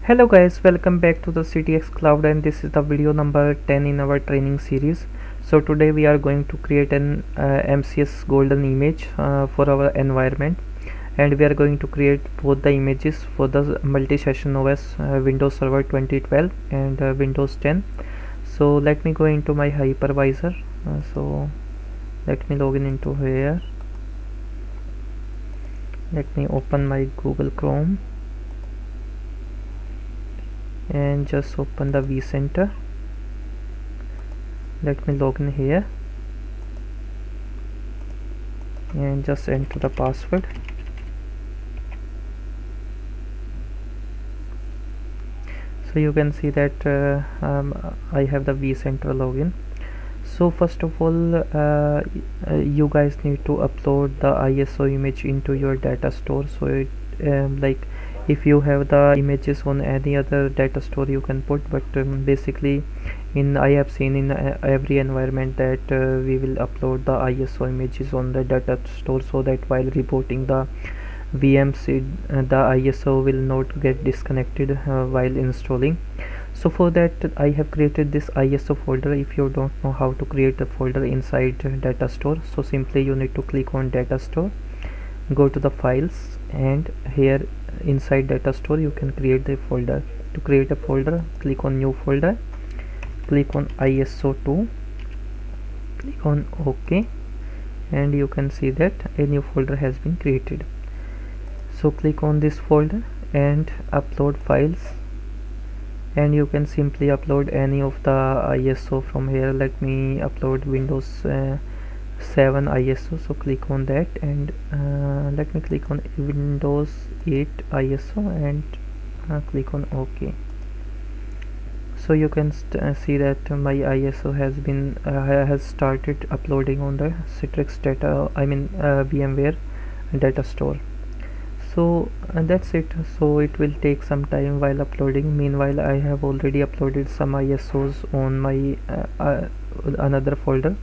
Hello guys, welcome back to the CTXCLOUD, and this is the video number 10 in our training series. So today we are going to create an MCS golden image for our environment, and we are going to create both the images for the multi-session OS Windows Server 2012 and Windows 10. So let me go into my hypervisor. So let me log in into here. Let me open my Google Chrome and just open the vCenter. Let me log in here and just enter the password. So you can see that I have the vCenter login. So first of all, you guys need to upload the ISO image into your data store. So it like if you have the images on any other data store you can put, but basically I have seen in every environment that we will upload the ISO images on the data store, so that while rebooting the VMs the ISO will not get disconnected while installing. So for that I have created this ISO folder. If you don't know how to create a folder inside data store, so simply you need to click on data store, go to the files, and here inside data store you can create the folder. To create a folder, click on new folder, click on ISO2, click on OK, and you can see that a new folder has been created. So click on this folder and upload files, and you can simply upload any of the ISO from here. Let me upload Windows 7 ISO, so click on that, and let me click on Windows 8 ISO and click on OK. So you can see that my ISO has been has started uploading on the Citrix VMware data store. So that's it. So it will take some time while uploading. Meanwhile, I have already uploaded some ISOs on my another folder.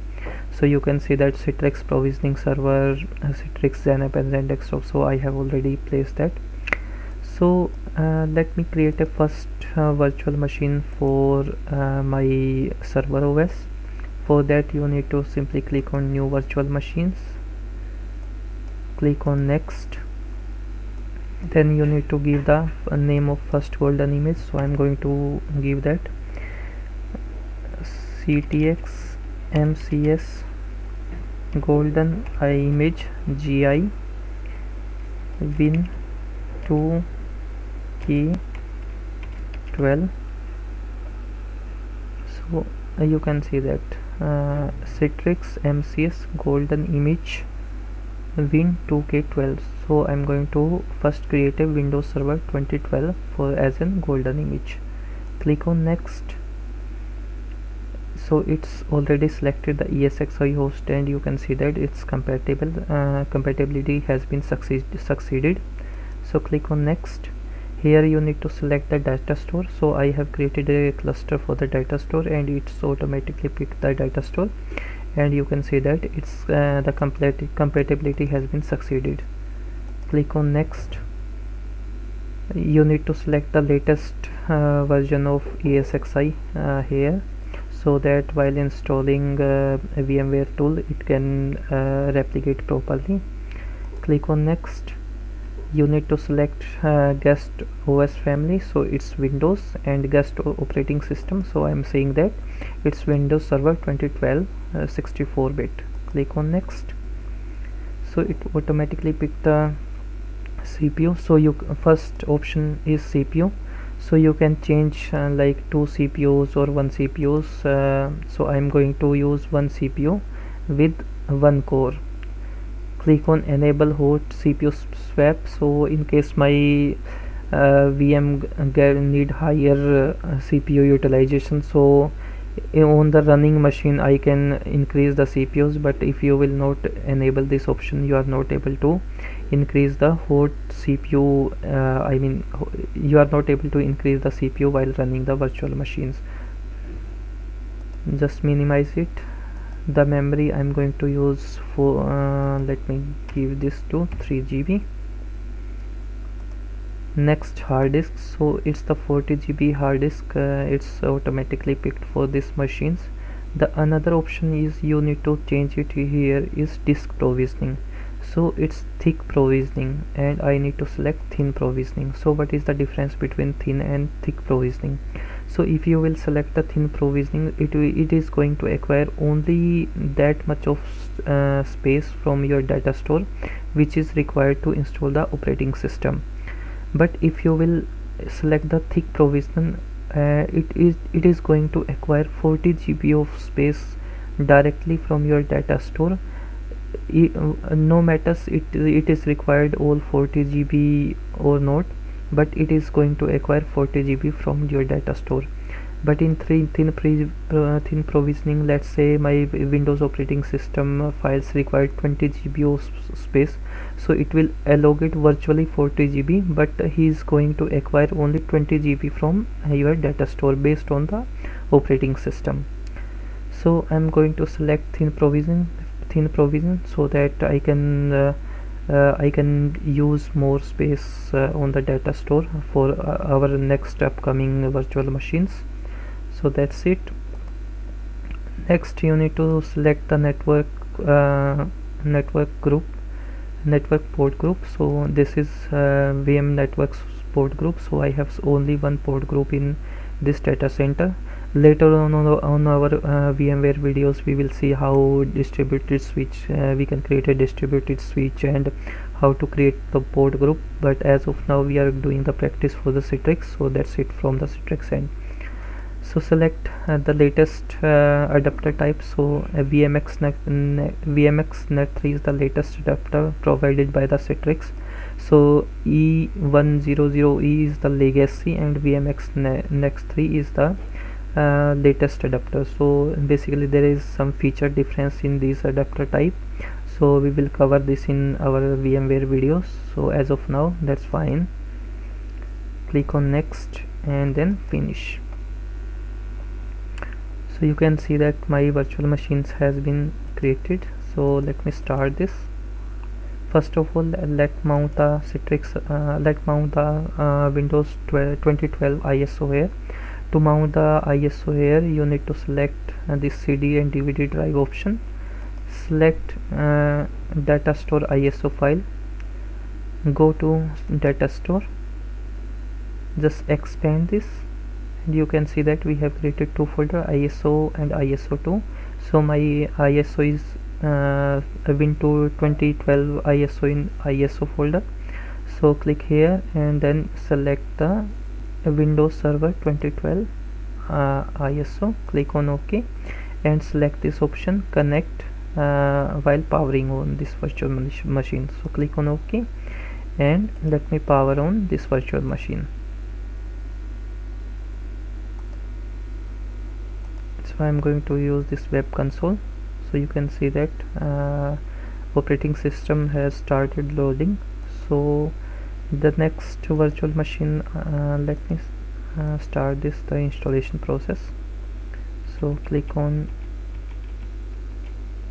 So you can see that Citrix Provisioning Server, Citrix Xen App and Xen Desktop. So I have already placed that. So let me create a first virtual machine for my server OS. For that you need to simply click on new virtual machines, click on next, then you need to give the name of first golden image. So I'm going to give that CTX MCS golden image GI win 2 key 12. So you can see that Citrix MCS golden image win 2k12. So I'm going to first create a Windows Server 2012 for as an golden image. Click on next. So it's already selected the ESXi host, and you can see that it's compatible. Compatibility has been succeeded. So click on next. Here you need to select the data store. So I have created a cluster for the data store, and it's automatically picked the data store, and you can see that it's the compatibility has been succeeded. Click on next. You need to select the latest version of ESXi here, so that while installing a VMware tool it can replicate properly. Click on next. You need to select guest OS family, so it's Windows, and guest operating system, so I'm saying that it's Windows Server 2012 64-bit. Click on next. So it automatically picked the CPU. So first option is CPU, so you can change like 2 CPUs or 1 CPUs. So I'm going to use 1 CPU with 1 core. Click on enable host CPU swap. So in case my VM need higher CPU utilization, so on the running machine I can increase the CPUs, but if you will not enable this option, you are not able to increase the host CPU. You are not able to increase the CPU while running the virtual machines. Just minimize it. The memory I'm going to use for let me give this to 3 GB. Next, hard disk. So it's the 40 GB hard disk, it's automatically picked for these machines. The another option is you need to change it here is disk provisioning. So it's thick provisioning and I need to select thin provisioning. So what is the difference between thin and thick provisioning? So if you will select the thin provisioning, it is going to acquire only that much of space from your data store which is required to install the operating system. But if you will select the thick provision, it is going to acquire 40 GB of space directly from your data store. No matters it is required all 40 GB or not, but it is going to acquire 40 GB from your data store. But in thin provisioning, let's say my Windows operating system files require 20 GB of space, so it will allocate virtually 40 GB, but he is going to acquire only 20 GB from your data store based on the operating system. So I'm going to select thin provision so that I can use more space on the data store for our next upcoming virtual machines. So that's it. Next, you need to select the network port group. So this is VM networks port group. So I have only one port group in this data center. Later on our VMware videos, we will see how distributed switch we can create a distributed switch and how to create the port group. But as of now, we are doing the practice for the Citrix. So that's it from the Citrix end. So select the latest adapter type. So VMX.NET3 is the latest adapter provided by the Citrix. So E100E is the legacy and VMX.NET3 is the latest adapter. So basically there is some feature difference in this adapter type, so we will cover this in our VMware videos. So as of now, that's fine. Click on next and then finish. So you can see that my virtual machines has been created. So let me start this. First of all, let's mount the Windows 2012 ISO here. To mount the ISO here, you need to select the CD and DVD drive option. Select data store ISO file. Go to data store. Just expand this. And you can see that we have created two folders, ISO and ISO2. So my ISO is Windows 2012 ISO in ISO folder. So click here and then select the Windows Server 2012 ISO. Click on OK and select this option, connect while powering on this virtual machine. So click on OK and let me power on this virtual machine. So I'm going to use this web console. So you can see that operating system has started loading. So the next virtual machine, let me start the installation process. So click on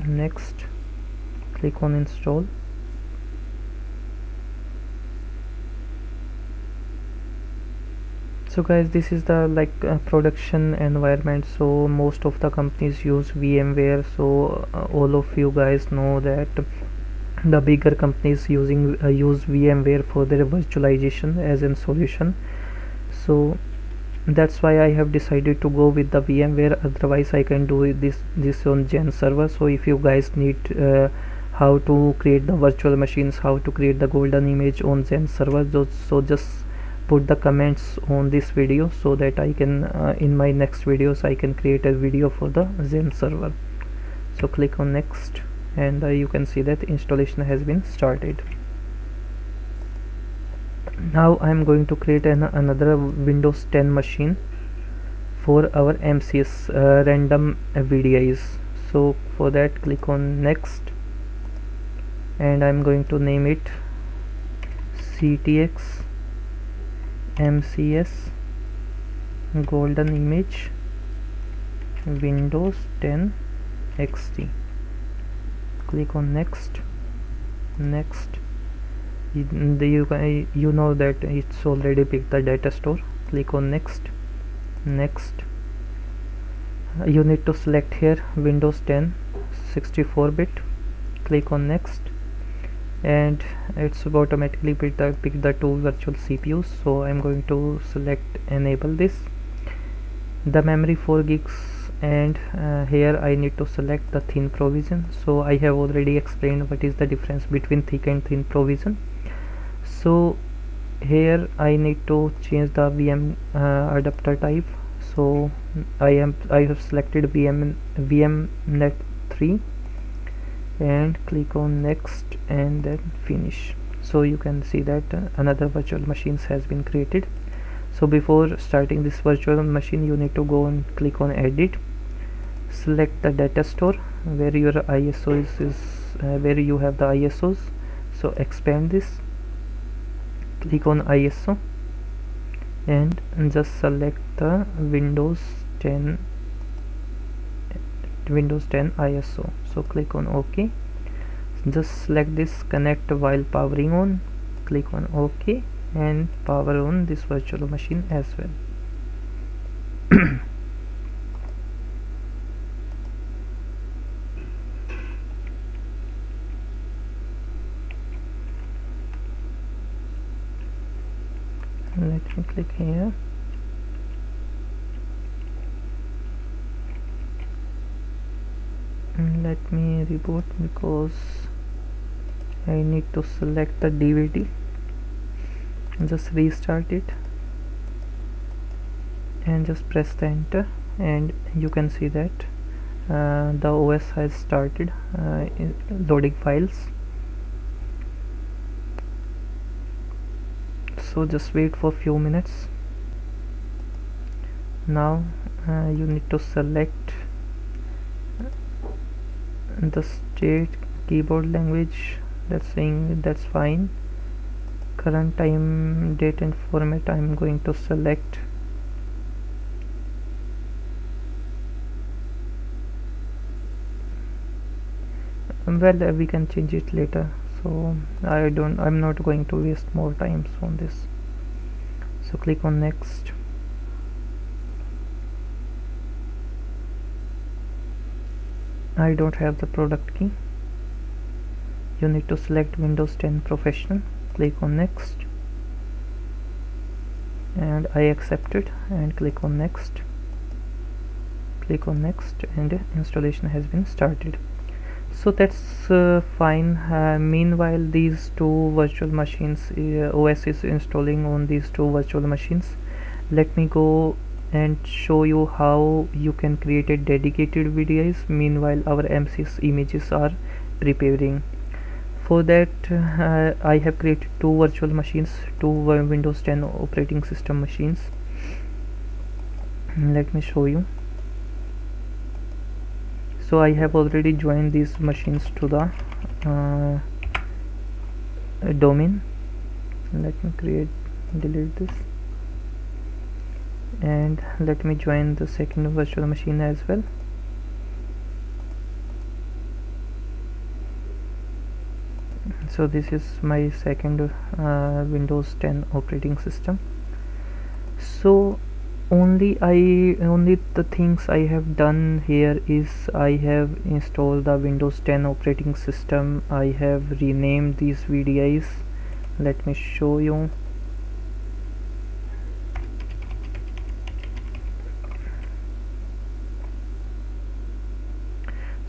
next, click on install. So guys, this is the production environment. So most of the companies use VMware. So all of you guys know that the bigger companies use VMware for their virtualization as a solution. So that's why I have decided to go with the VMware. Otherwise I can do this on Xen Server. So if you guys need how to create the virtual machines, how to create the golden image on Xen Server, so just put the comments on this video so that I can in my next videos I can create a video for the Xen Server. So click on next and you can see that installation has been started. Now I'm going to create another Windows 10 machine for our MCS random VDIs. So for that, click on next and I'm going to name it CTX MCS golden image Windows 10 XT. Click on next you know that it's already picked the data store. Click on next. You need to select here Windows 10 64-bit. Click on next, and it's automatically pick the two virtual CPUs. So I'm going to select enable this, the memory 4 gigs, and here I need to select the thin provision. So I have already explained what is the difference between thick and thin provision. So here I need to change the VM adapter type. So I have selected vmnet 3 and click on next and then finish. So you can see that another virtual machines has been created. So before starting this virtual machine, you need to go and click on edit, select the data store where your ISO is where you have the ISOs. So expand this, click on ISO and just select the Windows 10 ISO. So click on OK. Just select this connect while powering on, click on OK and power on this virtual machine as well. Let me click here. Let me reboot because I need to select the DVD. Just restart it and just press the enter, and you can see that the OS has started loading files. So just wait for few minutes. Now you need to select the state keyboard language. That's saying that's fine. Current time, date and format I'm going to select. Well, we can change it later, so I'm not going to waste more time on this. So click on next. I don't have the product key. You need to select Windows 10 Professional, click on next and I accept it and click on next, and installation has been started. So that's fine. Meanwhile, these two virtual machines, OS is installing on these two virtual machines. Let me go and show you how you can create a dedicated VDIs. Meanwhile, our MC's images are preparing. For that, I have created two virtual machines, two Windows 10 operating system machines. Let me show you. So I have already joined these machines to the domain. Let me delete this, and let me join the second virtual machine as well. So this is my second Windows 10 operating system. So only the things I have done here is I have installed the Windows 10 operating system. I have renamed these VDIs. Let me show you.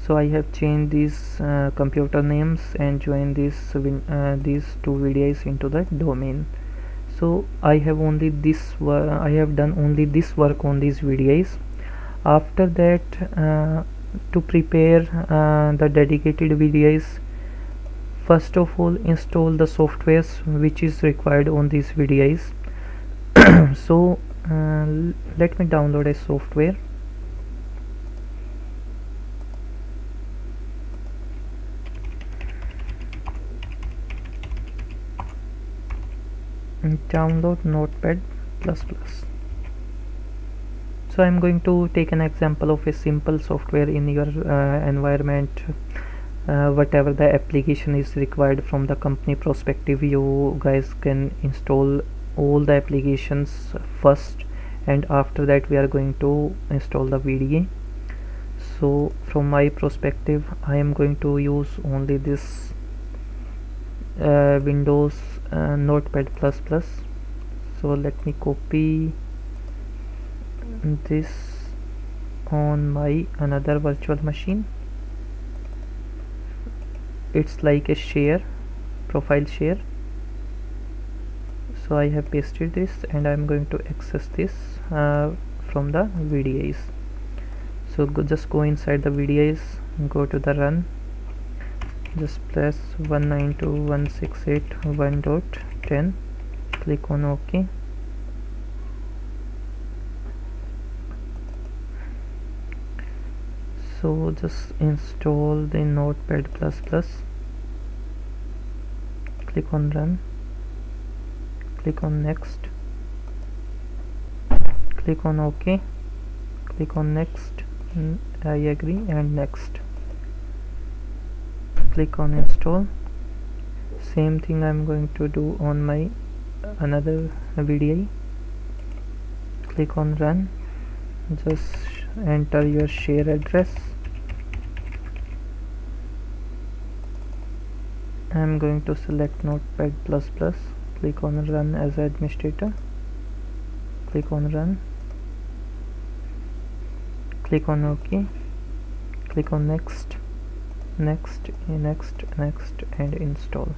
So I have changed these computer names and joined these two VDIs into the domain. So I have done only this work on these VDIs. After that, to prepare the dedicated VDIs, first of all install the softwares which is required on these VDIs. So let me download a software. Download Notepad++. So I'm going to take an example of a simple software in your environment. whatever the application is required from the company perspective. You guys can install all the applications first, and after that we are going to install the VDI. So from my perspective, I am going to use only this Windows Notepad++. So let me copy this on my another virtual machine. It's like a share, profile share. So I have pasted this, and I'm going to access this from the VDIs. So just go inside the VDIs, go to the run, just press 192.168.1.10, click on OK. So just install the Notepad++, click on run, click on next, click on OK, click on next, I agree, and next, click on install. Same thing I'm going to do on my another VDI. Click on run, just enter your share address. I'm going to select Notepad++, click on run as administrator, click on run, click on OK, click on next, next, next, next, and install.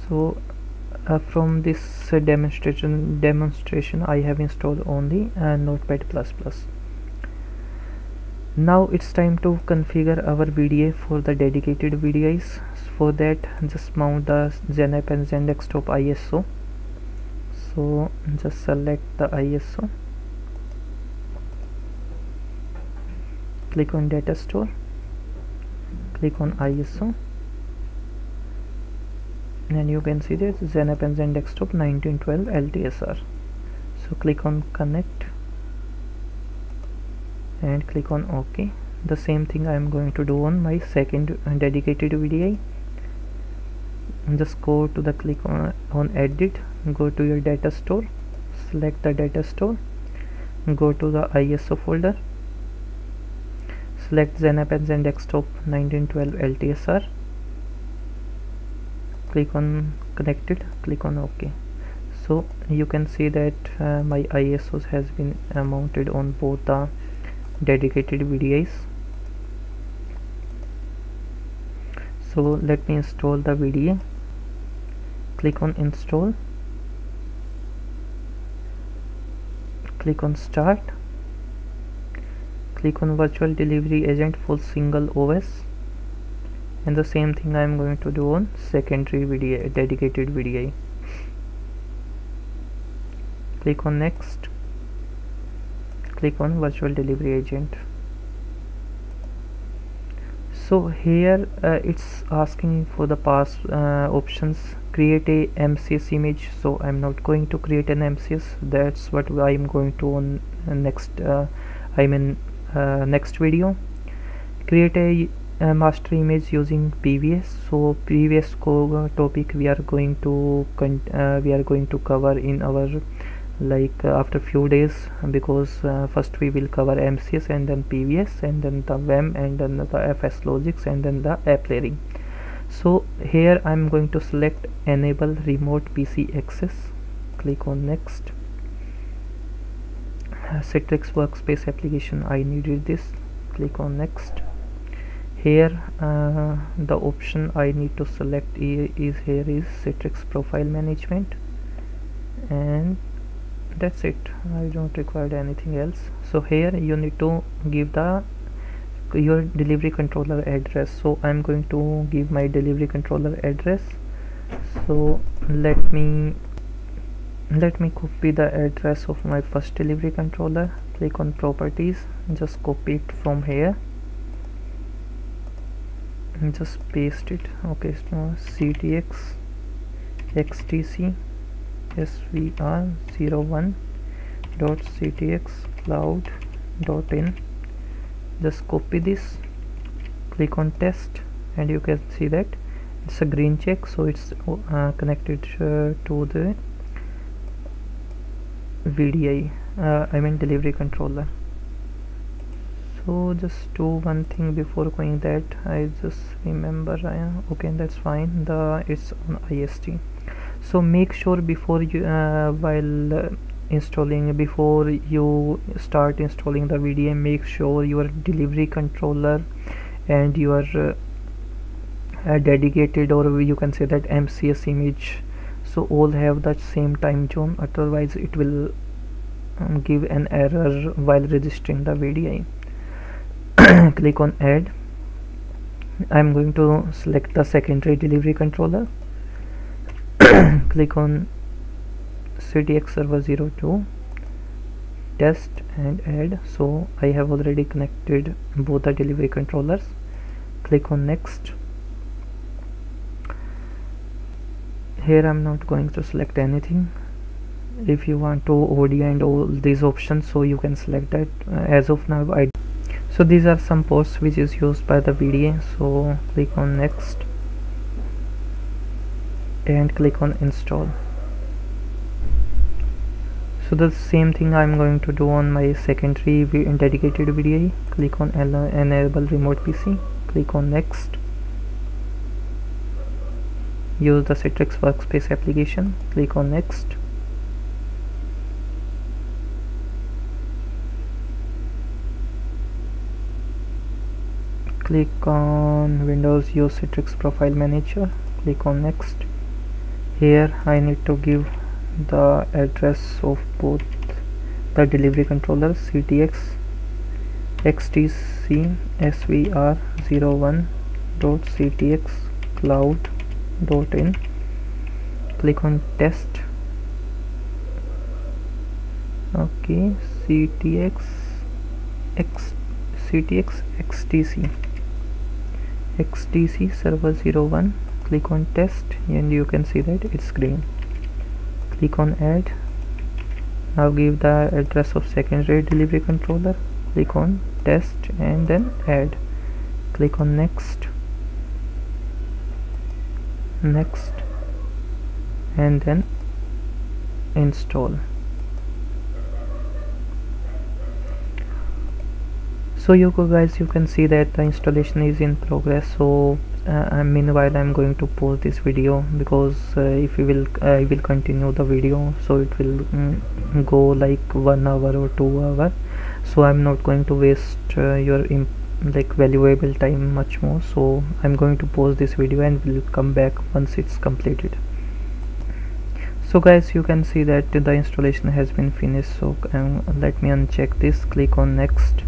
So from this demonstration I have installed only Notepad++. Now it's time to configure our VDI for the dedicated VDIs. For that, just mount the Xen App and Xen Desktop ISO. So just select the ISO, click on data store, click on ISO, and you can see that Xen App and Xen Desktop 1912 LTSR. So click on connect and click on OK. The same thing I am going to do on my second dedicated VDI. Just go to the click on edit, go to your data store, select the data store, go to the ISO folder, select Xen App and Xen Desktop 1912 LTSR, click on connected, click on OK. So you can see that my ISOs has been mounted on both the dedicated VDIs. So let me install the VDI. Click on install, click on start, click on virtual delivery agent for single OS, and the same thing I am going to do on secondary VDI, dedicated VDI. Click on next, click on virtual delivery agent. So here it's asking for the past options. Create a MCS image, so I'm not going to create an MCS. That's what I'm going to on next next video. Create a master image using PVS. So previous topic we are going to cover in our after few days, because first we will cover MCS and then PVS and then the VEM and then the FSlogix and then the app layering. So here I'm going to select enable remote PC access, click on next. Citrix workspace application, I needed this, click on next. Here the option I need to select is Citrix profile management, and that's it. I don't require anything else. So here you need to give your delivery controller address. So I'm going to give my delivery controller address. So let me copy the address of my first delivery controller. Click on properties, just copy it from here and just paste it. Okay, so CTX XTC SVR01.ctxcloud CTXCLOUD.in. just copy this, click on test, and you can see that it's a green check, so it's connected to the VDI, I mean delivery controller. So just do one thing before going that. I just remember, okay, that's fine, it's on IST. So make sure before you while installing, before you start installing the VDI, make sure your delivery controller and your dedicated, or you can say that MCS image, so all have that same time zone, otherwise it will give an error while registering the VDI. Click on add. I'm going to select the secondary delivery controller. Click on CTX Server 02 test and add. So I have already connected both the delivery controllers. Click on next. Here I'm not going to select anything. If you want to OD and all these options, so you can select that. As of now so these are some ports which is used by the VDI. So click on next and click on install. So the same thing I'm going to do on my secondary dedicated VDI. Click on enable remote PC, click on next. Use the Citrix workspace application, click on next. Click on Windows, use Citrix profile manager, click on next. Here I need to give the address of both the delivery controllers, CTX XTC SVR 01.ctxcloud.in. click on test. Okay, CTX XTC server 01. click on test, and you can see that it's green. Click on add. Now give the address of secondary delivery controller, click on test and then add. Click on next, and then install. So you guys, you can see that the installation is in progress. So meanwhile I'm going to pause this video, because if you will I will continue the video, so it will go like 1 hour or 2 hours. So I'm not going to waste your like valuable time much more. So I'm going to pause this video and will come back once it's completed. So guys, you can see that the installation has been finished. So let me uncheck this, click on next.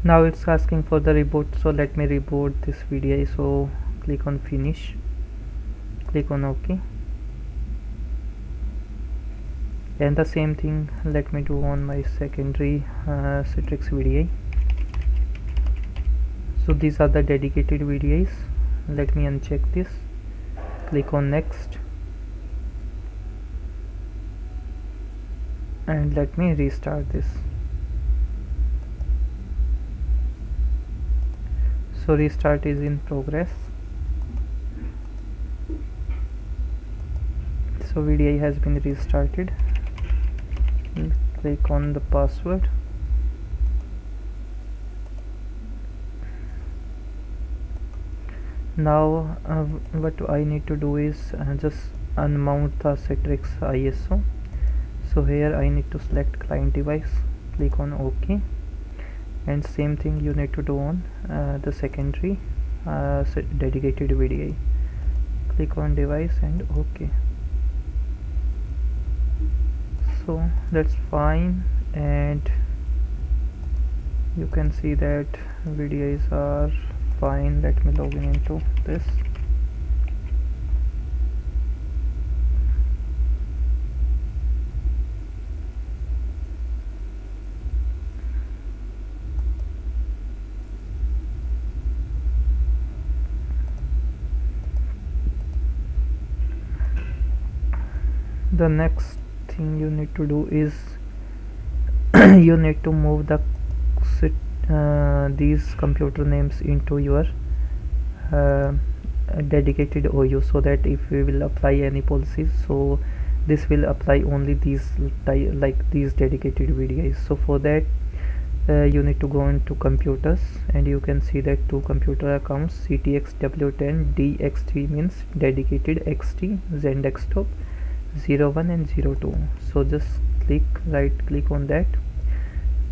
Now it's asking for the reboot, so let me reboot this VDI. So click on finish, click on OK, and the same thing let me do on my secondary Citrix VDI. So these are the dedicated VDIs. Let me uncheck this, click on next, and let me restart this. So restart is in progress. So VDI has been restarted. Click on the password. Now what I need to do is just unmount the Citrix ISO. So here I need to select client device, click on OK, and same thing you need to do on the secondary dedicated VDI. Click on device and OK. So that's fine, and you can see that VDIs are fine. Let me log in into this. The next thing you need to do is you need to move the these computer names into your uh, dedicated OU, so that if we will apply any policies, so this will apply only these like these dedicated VDIs. So for that you need to go into computers, and you can see that two computer accounts, CTX W10 DXT means dedicated XT Xen Desktop 01 and 02. So just right click on that,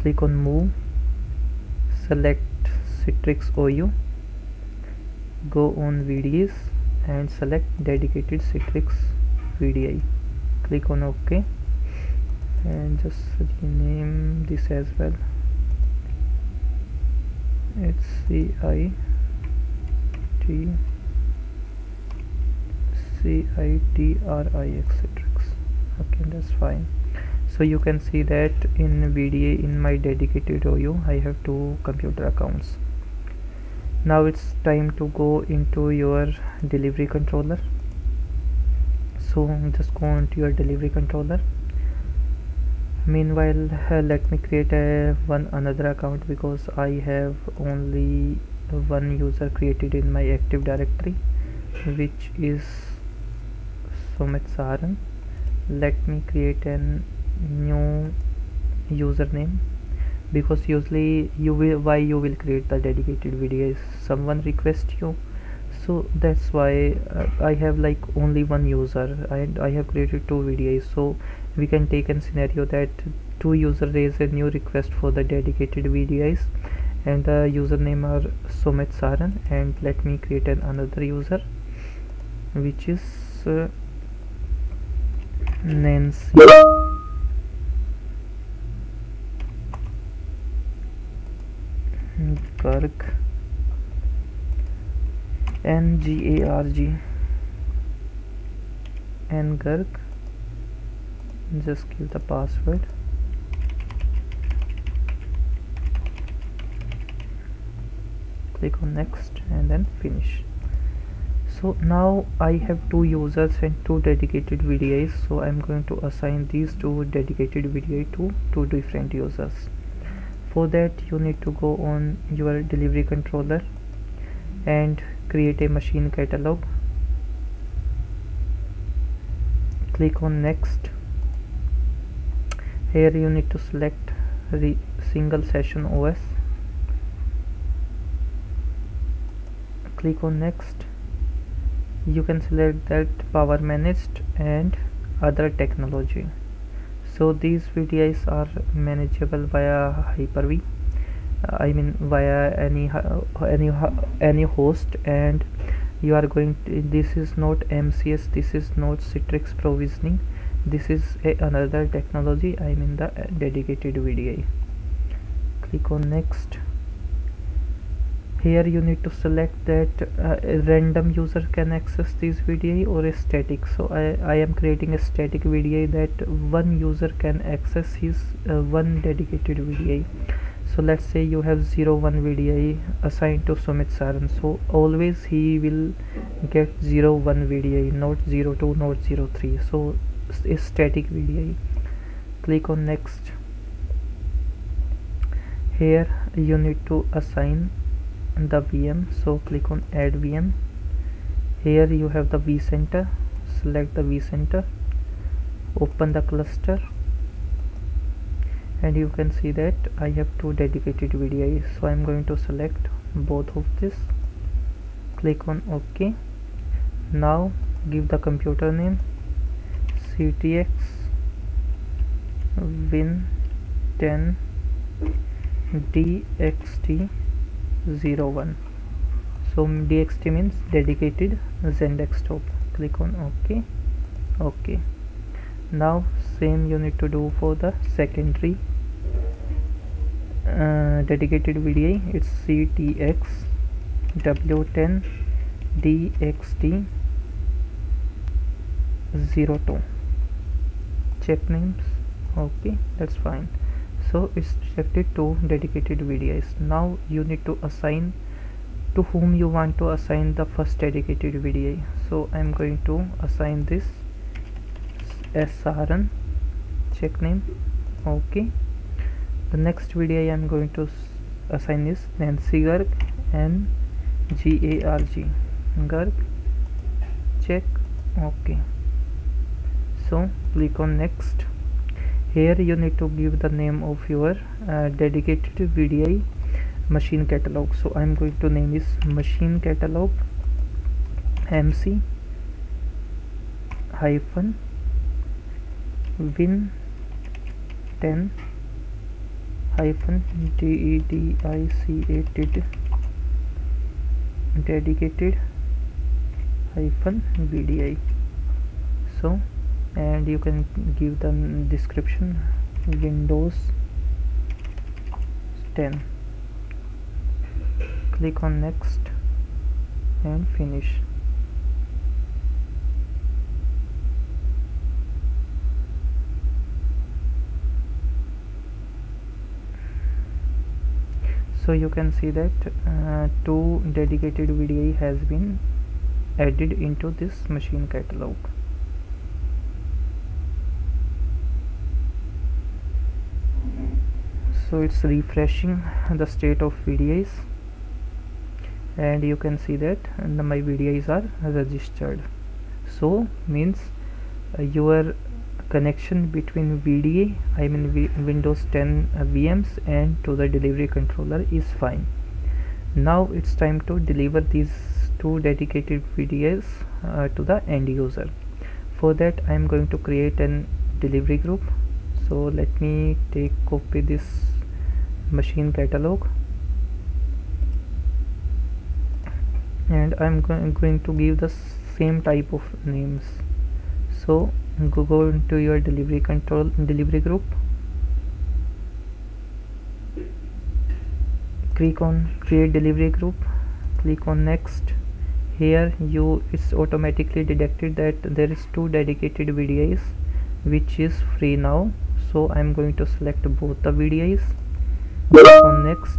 click on move, select Citrix OU, go on VDIs and select dedicated Citrix VDI, click on OK, and just rename this as well. It's CITRIX. Okay, that's fine. So you can see that in VDA, in my dedicated OU, I have two computer accounts. Now it's time to go into your delivery controller. So just go into your delivery controller. Meanwhile, let me create another account, because I have only one user created in my Active Directory, which is Sumit Saran. Let me create a new username, because usually you will create the dedicated video is someone request you, so that's why I have like only one user and I have created two VDIs. So we can take a scenario that two users raise a new request for the dedicated VDIs, and the username are Sumit Saran, and let me create another user which is Nancy Garg, NGARG, and Garg. Just give the password. Click on next and then finish. So now I have two users and two dedicated VDIs, so I'm going to assign these two dedicated VDI to two different users. For that you need to go on your delivery controller and create a machine catalog. Click on next. Here you need to select single session OS. Click on next. You can select that power managed and other technology. So these VDIs are manageable via Hyper-V, I mean via any host, and you are going to, this is not MCS, this is not Citrix provisioning, this is another technology, I mean the dedicated VDI. Click on next. Here you need to select that a random user can access this VDI or a static. So I am creating a static VDI that one user can access his one dedicated VDI. So let's say you have 01 VDI assigned to Sumit Saran, so always he will get 01 VDI, not 02, not 03. So a static VDI. Click on next. Here you need to assign the VM, so click on add VM. Here you have the vCenter, select the vCenter, open the cluster, and you can see that I have two dedicated VDIs, so I'm going to select both of this. Click on OK. Now give the computer name CTX Win 10 DXT 01. So DXT means dedicated Xen Desktop. Click on OK. OK. Now same you need to do for the secondary dedicated VDI. It's CTX W10 DXT 02. Check names. Okay, that's fine. So it's selected to dedicated VDIs. Now you need to assign to whom you want to assign the first dedicated VDI. So I'm going to assign this as Saran. Check name. Okay. The next VDI I am going to assign is Nancy Garg, NGARG, Garg. Check OK. So click on next. Here you need to give the name of your dedicated VDI machine catalog. So I am going to name is machine catalog MC hyphen win 10 hyphen dedicated hyphen VDI. So and you can give the description Windows 10. Click on next and finish. So you can see that 2 dedicated VDI has been added into this machine catalog. So it's refreshing the state of VDIs, and you can see that my VDIs are registered. So means your connection between VDI, I mean Windows 10 VMs, and to the delivery controller is fine. Now it's time to deliver these 2 dedicated VDIs to the end user. For that I am going to create an delivery group. So let me copy this machine catalog, and I'm going to give the same type of names. So go into your delivery group, click on create delivery group, click on next. Here it's automatically detected that there is 2 dedicated VDIs which is free now. So I'm going to select both the VDIs, click on next.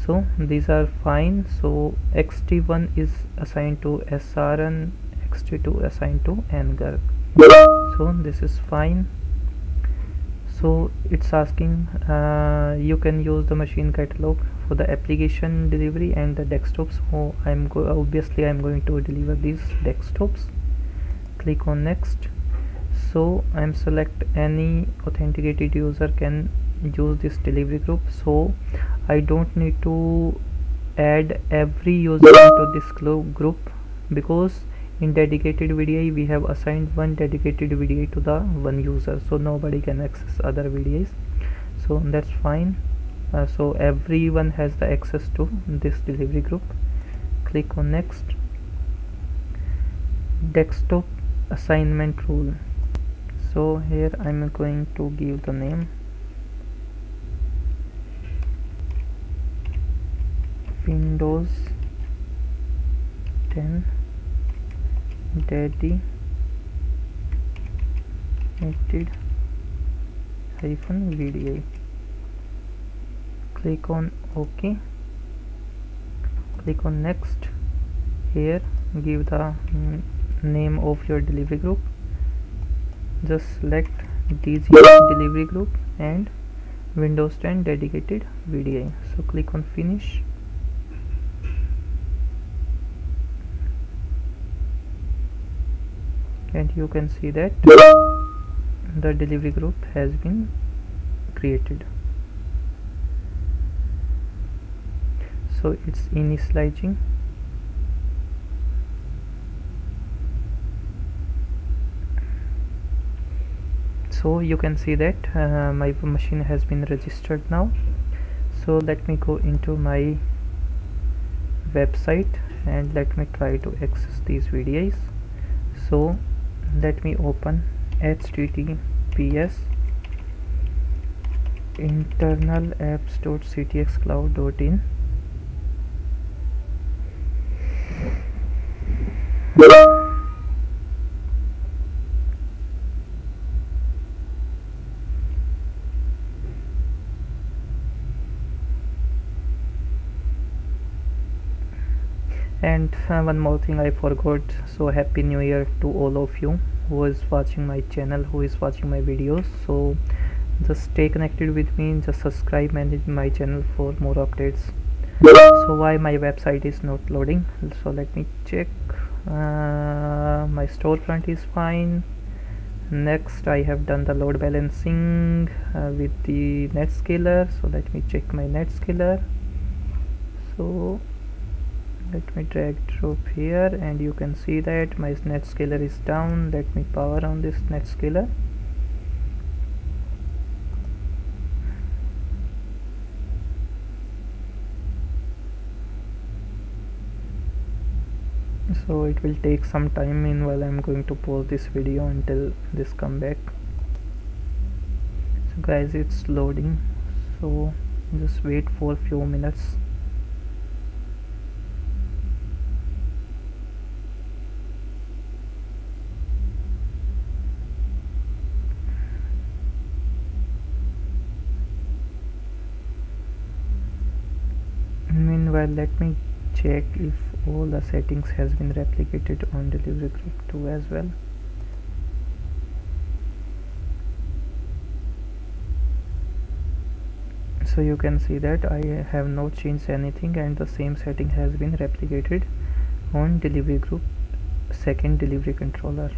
So these are fine. So xt1 is assigned to SRN, xt2 assigned to ngarg. So this is fine. So it's asking you can use the machine catalog for the application delivery and the desktops. So obviously I'm going to deliver these desktops. Click on next. So I'm select any authenticated user can use this delivery group. So I don't need to add every user into this group, because in dedicated VDI we have assigned 1 dedicated VDI to the 1 user, so nobody can access other VDIs. So that's fine. So everyone has the access to this delivery group. Click on next. Desktop assignment rule. So here I'm going to give the name Windows 10 dedicated VDI. Click on OK. Click on next. Here give the name of your delivery group. Just select DZ delivery group and Windows 10 dedicated VDI. So click on finish. And you can see that the delivery group has been created. So it's initializing. So you can see that my machine has been registered now. So let me go into my website and let me try to access these VDIs. So let me open https internal apps.ctxcloud.in. And one more thing I forgot. So happy new year to all of you who is watching my channel, who is watching my videos. So just stay connected with me, just subscribe my channel for more updates. So why my website is not loading? So let me check. My storefront is fine. Next, I have done the load balancing with the netscaler. So let me check my netscaler. So let me drag drop here, and you can see that my netscaler is down. Let me power on this netscaler. So it will take some time. Meanwhile, I'm going to pause this video until this come back. So guys, it's loading, so just wait for a few minutes. Meanwhile, let me check if all the settings has been replicated on delivery group 2 as well. So you can see that I have not changed anything, and the same setting has been replicated on delivery group second delivery controller.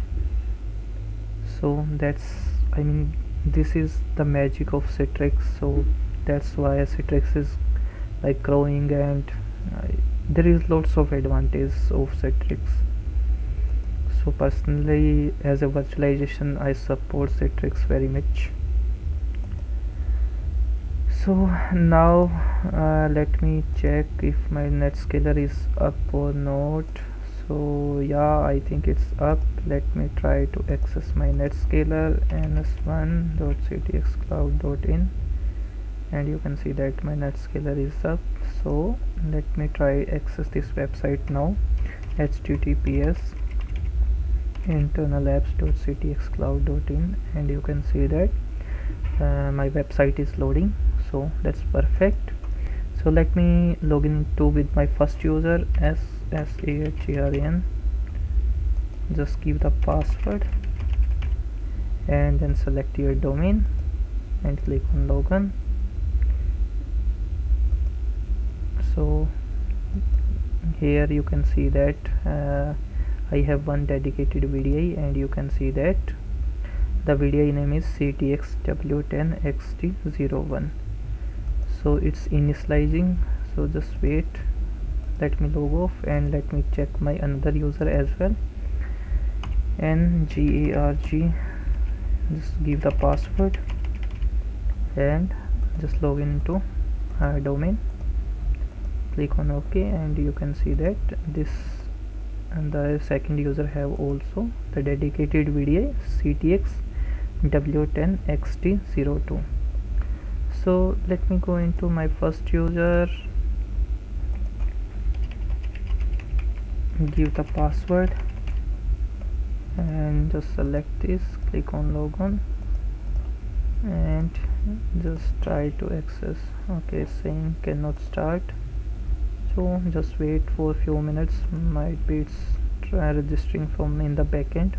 So that's, I mean, this is the magic of Citrix. So that's why Citrix is like growing, and there is lots of advantages of Citrix. So personally, as a virtualization, I support Citrix very much. So now let me check if my netscaler is up or not. So yeah, I think it's up. Let me try to access my netscaler, ns1.ctxcloud.in, and you can see that my netscaler is up. So let me try access this website now. https internalapps.ctxcloud.in, and you can see that my website is loading. So that's perfect. So let me log into with my first user, SSAHRN. Just give the password and then select your domain and click on login. So here you can see that I have one dedicated VDI, and you can see that the VDI name is CTXW10XT01. so it's initializing. So just wait, let me log off and let me check my another user as well. NGARG, just give the password and just log into domain. Click on OK, and you can see that this and the second user have also the dedicated VDI CTXW10XT02. So let me go into my first user, give the password and just select this, click on logon and just try to access. Okay, saying cannot start, so just wait for a few minutes, might be it's try registering from in the backend.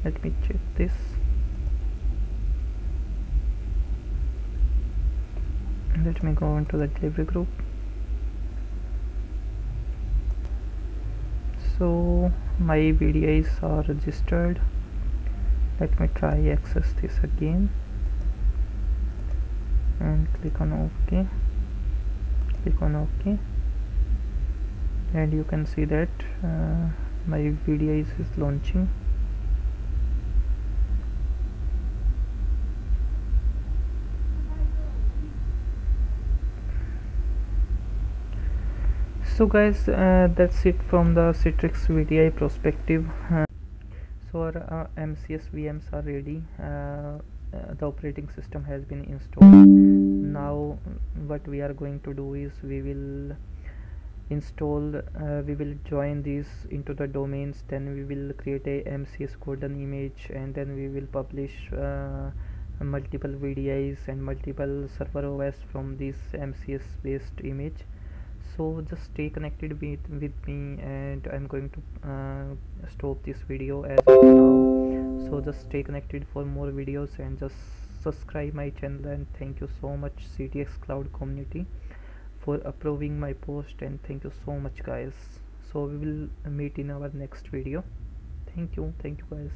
Let me check this. Let me go into the delivery group. So my VDIs are registered. Let me try access this again and click on OK. Click on OK, and you can see that my VDIs is launching. So guys, that's it from the Citrix VDI perspective. So our MCS VMs are ready. The operating system has been installed. Now what we are going to do is we will install, we will join these into the domains, then we will create a MCS golden image, and then we will publish multiple VDIs and multiple server OS from this MCS based image. So just stay connected with me, and I'm going to stop this video as of now. So just stay connected for more videos and just subscribe my channel, and thank you so much CTX Cloud community for approving my post, and thank you so much guys. So we will meet in our next video. Thank you guys.